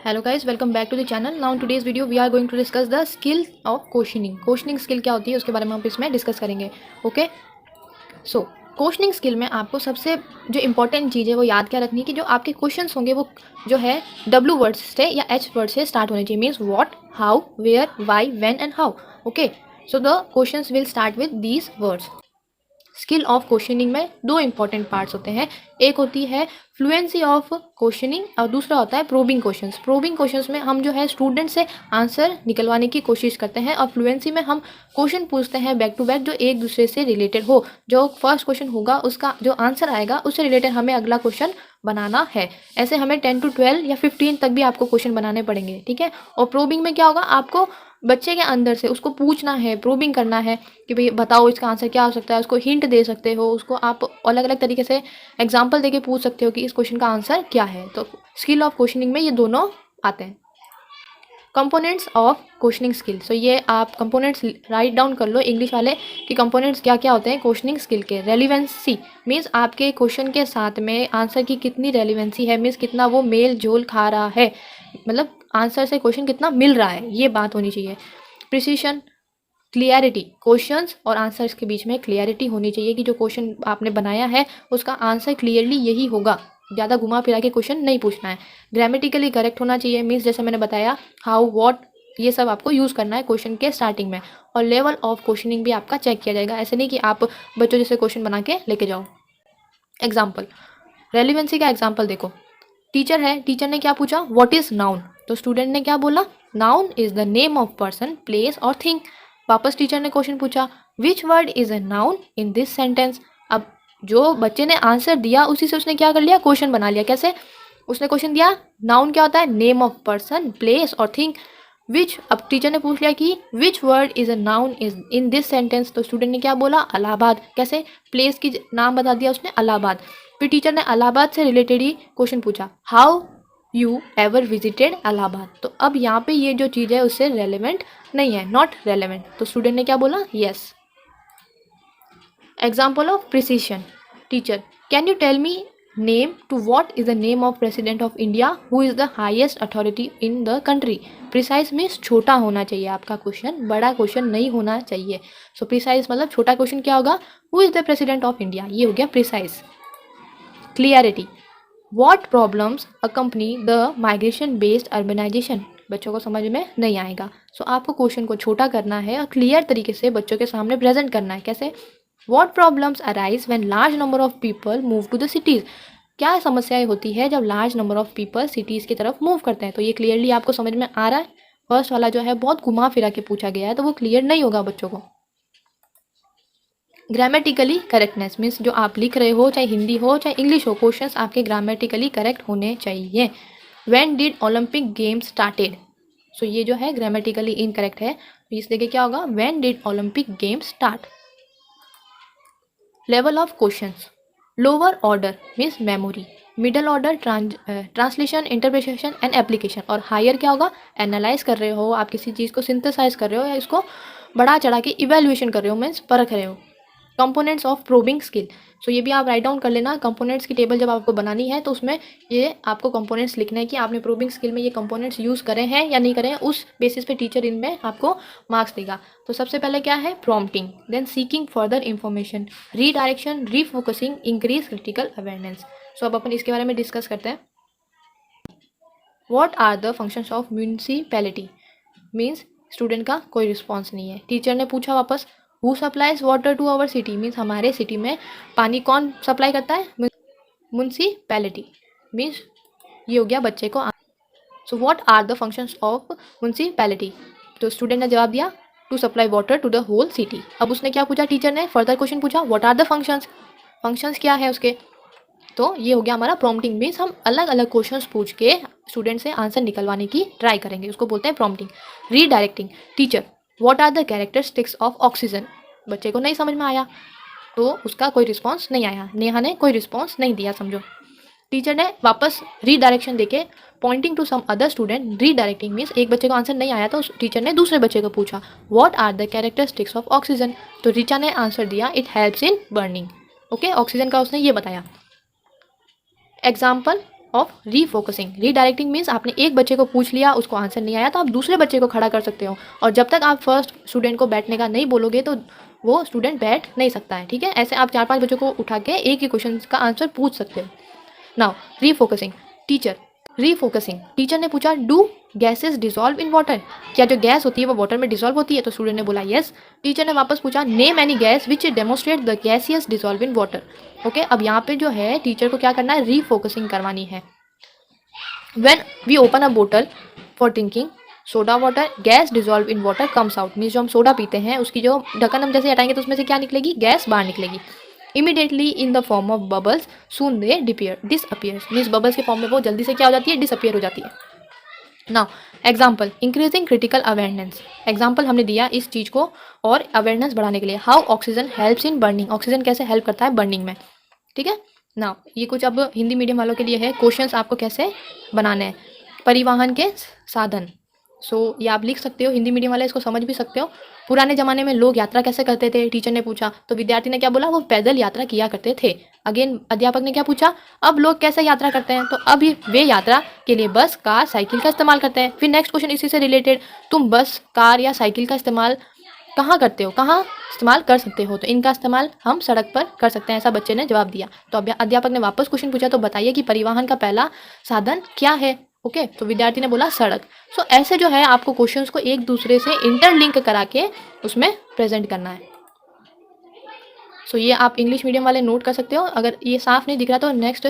Hello guys, welcome back to the channel. Now in today's video we are going to discuss the skill of questioning. Questioning skill क्या होती है उसके बारे में हम इसमें डिस्कस करेंगे. ओके, सो क्वेश्चनिंग स्किल में आपको सबसे जो इंपॉर्टेंट चीज़ है वो याद क्या रखनी है कि जो आपके क्वेश्चंस होंगे वो जो है W वर्ड्स से या H वर्ड से स्टार्ट होने चाहिए. Means what, how, where, why, when and how. Okay, so the questions will start with these words. Skill of questioning में दो इंपॉर्टेंट पार्ट्स होते हैं. एक होती है फ्लुएंसी ऑफ क्वेश्चनिंग और दूसरा होता है प्रोबिंग क्वेश्चंस. प्रोबिंग क्वेश्चंस में हम जो है स्टूडेंट से आंसर निकलवाने की कोशिश करते हैं और फ्लुएंसी में हम क्वेश्चन पूछते हैं बैक टू बैक जो एक दूसरे से रिलेटेड हो. जो फर्स्ट क्वेश्चन होगा उसका जो आंसर आएगा उससे रिलेटेड हमें अगला क्वेश्चन बनाना है. ऐसे हमें 10 to 12 या 15 तक भी आपको क्वेश्चन बनाने पड़ेंगे. ठीक है. और प्रोबिंग में क्या होगा, आपको बच्चे के अंदर से उसको पूछना है, प्रोबिंग करना है कि भाई बताओ इसका आंसर क्या हो सकता है. उसको हिंट दे सकते हो, उसको आप अलग अलग तरीके से एग्जाम्पल देके पूछ सकते हो कि इस क्वेश्चन का आंसर क्या है. तो स्किल ऑफ क्वेश्चनिंग में ये दोनों आते हैं. Components of questioning skill. So ये आप कंपोनेंट्स राइट डाउन कर लो इंग्लिश वाले कि कंपोनेंट्स क्या क्या होते हैं क्वेश्चनिंग स्किल के. रेलिवेंसी मीन्स आपके क्वेश्चन के साथ में आंसर की कितनी रेलिवेंसी है, मीन्स कितना वो मेल जोल खा रहा है, मतलब आंसर से क्वेश्चन कितना मिल रहा है, ये बात होनी चाहिए. प्रिसीशन, क्लियरिटी, क्वेश्चंस और आंसर्स के बीच में क्लियरिटी होनी चाहिए कि जो क्वेश्चन आपने बनाया है उसका आंसर क्लियरली यही होगा, ज़्यादा घुमा फिरा के क्वेश्चन नहीं पूछना है. ग्रामेटिकली करेक्ट होना चाहिए. मीन्स जैसे मैंने बताया हाउ, व्हाट, ये सब आपको यूज़ करना है क्वेश्चन के स्टार्टिंग में. और लेवल ऑफ क्वेश्चनिंग भी आपका चेक किया जाएगा. ऐसे नहीं कि आप बच्चों जैसे क्वेश्चन बना के लेके जाओ. एग्जाम्पल, रेलिवेंसी का एग्जाम्पल देखो. टीचर है, टीचर ने क्या पूछा, व्हाट इज़ नाउन. तो स्टूडेंट ने क्या बोला, noun is the name of person, place और थिंग. वापस टीचर ने क्वेश्चन पूछा, which word is a noun in this sentence. अब जो बच्चे ने आंसर दिया उसी से उसने क्या कर लिया, क्वेश्चन बना लिया. कैसे, उसने क्वेश्चन दिया नाउन क्या होता है, नेम ऑफ पर्सन, प्लेस और थिंग. विच, अब टीचर ने पूछ लिया कि which word is a noun is in this sentence. तो स्टूडेंट ने क्या बोला, इलाहाबाद. कैसे, प्लेस की नाम बता दिया उसने, इलाहाबाद. फिर टीचर ने इलाहाबाद से रिलेटेड ही क्वेश्चन पूछा, how you ever visited Allahabad. तो अब यहाँ पे ये जो चीज़ है उससे रेलिवेंट नहीं है, नॉट रेलिवेंट. तो स्टूडेंट ने क्या बोला, yes. Example of precision. Teacher, can you tell me name to what is the name of president of India who is the highest authority in the country. Precise means छोटा होना चाहिए आपका question, बड़ा question नहीं होना चाहिए. सो precise मतलब छोटा क्वेश्चन क्या होगा, who is the president of India, ये हो गया precise. Clarity, what problems accompany the migration based urbanisation. बच्चों को समझ में नहीं आएगा. सो आपको क्वेश्चन को छोटा करना है और क्लियर तरीके से बच्चों के सामने प्रेजेंट करना है. कैसे, what problems arise when large number of people move to the cities. क्या समस्याएं होती है जब large number of people cities की तरफ मूव करते हैं. तो ये क्लियरली आपको समझ में आ रहा है. फर्स्ट वाला जो है बहुत घुमा फिरा के पूछा गया है तो वो क्लियर नहीं होगा बच्चों को. ग्रामेटिकली करेक्टनेस मीन्स जो आप लिख रहे हो, चाहे हिंदी हो चाहे इंग्लिश हो, क्वेश्चंस आपके ग्रामेटिकली करेक्ट होने चाहिए. When did Olympic games started. So ये जो है ग्रामेटिकली इनकरेक्ट है, तो इस देखिए क्या होगा, when did Olympic games start. Level of questions, lower order means memory, middle order translation, interpretation and application, और हायर क्या होगा, एनालाइज कर रहे हो आप किसी चीज़ को, सिंथेसाइज कर रहे हो या इसको बढ़ा चढ़ा के इवेल्युएशन कर रहे हो, मीन्स परख रहे हो. Components of probing skill. So ये भी आप राइट डाउन कर लेना. कंपोनेंट्स की टेबल जब आपको बनानी है तो उसमें ये आपको कंपोनेंट्स लिखने हैं कि आपने प्रोबिंग स्किल में ये कंपोनेंट्स यूज़ करे हैं या नहीं करे हैं. उस बेसिस पे टीचर इनमें आपको मार्क्स देगा. तो सबसे पहले क्या है, prompting, then seeking further information, redirection, refocusing, increase critical awareness. So अब अपन इसके बारे में डिस्कस करते हैं. What are the functions of municipality. Means student का कोई रिस्पॉन्स नहीं है. टीचर ने पूछा वापस, who supplies water to our city. Means हमारे सिटी में पानी कौन सप्लाई करता है, म्यूनिसिपैलिटी. मीन्स ये हो गया बच्चे को. So what are the functions of municipality. तो स्टूडेंट ने जवाब दिया, to supply water to the whole city. अब उसने क्या पूछा, टीचर ने फर्दर क्वेश्चन पूछा, what are the functions. Functions क्या है उसके. तो ये हो गया हमारा प्रॉम्प्टिंग. मीन्स हम अलग अलग क्वेश्चंस पूछ के स्टूडेंट से आंसर निकलवाने की ट्राई करेंगे, उसको बोलते हैं prompting. Redirecting, teacher what are the characteristics of oxygen. बच्चे को नहीं समझ में आया तो उसका कोई रिस्पॉन्स नहीं आया, नेहा ने कोई रिस्पॉन्स नहीं दिया समझो. टीचर ने वापस रीडायरेक्शन देके pointing to some other student. Redirecting means एक बच्चे को आंसर नहीं आया तो टीचर ने दूसरे बच्चे को पूछा, what are the characteristics of oxygen. तो रीचा ने आंसर दिया, it helps in burning. Okay, oxygen का उसने ये बताया. Example, of refocusing. Redirecting means आपने एक बच्चे को पूछ लिया, उसको आंसर नहीं आया तो आप दूसरे बच्चे को खड़ा कर सकते हो, और जब तक आप फर्स्ट स्टूडेंट को बैठने का नहीं बोलोगे तो वो स्टूडेंट बैठ नहीं सकता है, ठीक है। ऐसे आप 4-5 बच्चों को उठा के एक ही क्वेश्चन का आंसर पूछ सकते हो। Now refocusing, teacher. Refocusing, teacher ने पूछा do gases dissolve in water, क्या जो गैस होती है वो वाटर में डिजॉल्व होती है, तो स्टूडेंट ने बोला यस। टीचर ने वापस पूछा name any gas which demonstrate the gaseous dissolve in water. Okay, अब यहाँ पे जो है टीचर को क्या करना है, रीफोकसिंग करवानी है। व्हेन वी ओपन अ बोतल for drinking soda water, gas dissolve in water comes out, means जो हम सोडा पीते हैं उसकी जो ढक्कन हम जैसे हटाएंगे तो उसमें से क्या निकलेगी, गैस बाहर निकलेगी। Immediately in the form of bubbles, soon they disappears, means bubbles के फॉर्म में वो जल्दी से क्या हो जाती है, डिसअपियर हो जाती है। Now example, increasing critical awareness, example हमने दिया इस चीज़ को और अवेयरनेस बढ़ाने के लिए। How oxygen helps in burning, oxygen कैसे हेल्प करता है बर्निंग में, ठीक है ना। ये कुछ अब हिंदी मीडियम वालों के लिए है, क्वेश्चंस आपको कैसे बनाने हैं। परिवहन के साधन, सो ये आप लिख सकते हो, हिंदी मीडियम वाले इसको समझ भी सकते हो। पुराने ज़माने में लोग यात्रा कैसे करते थे, टीचर ने पूछा तो विद्यार्थी ने क्या बोला, वो पैदल यात्रा किया करते थे। अगेन अध्यापक ने क्या पूछा, अब लोग कैसे यात्रा करते हैं, तो अब वे यात्रा के लिए बस, कार, साइकिल का इस्तेमाल करते हैं। फिर नेक्स्ट क्वेश्चन इसी से रिलेटेड, तुम बस, कार या साइकिल का इस्तेमाल कहाँ करते हो, कहाँ इस्तेमाल कर सकते हो, तो इनका इस्तेमाल हम सड़क पर कर सकते हैं, ऐसा बच्चे ने जवाब दिया। तो अध्यापक ने वापस क्वेश्चन पूछा, तो बताइए कि परिवहन का पहला साधन क्या है। ओके, तो विद्यार्थी ने बोला सड़क। सो ऐसे जो है आपको क्वेश्चंस को एक दूसरे से इंटरलिंक करा के उसमें प्रेजेंट करना है। सो ये आप इंग्लिश मीडियम वाले नोट कर सकते हो। अगर ये साफ नहीं दिख रहा तो नेक्स्ट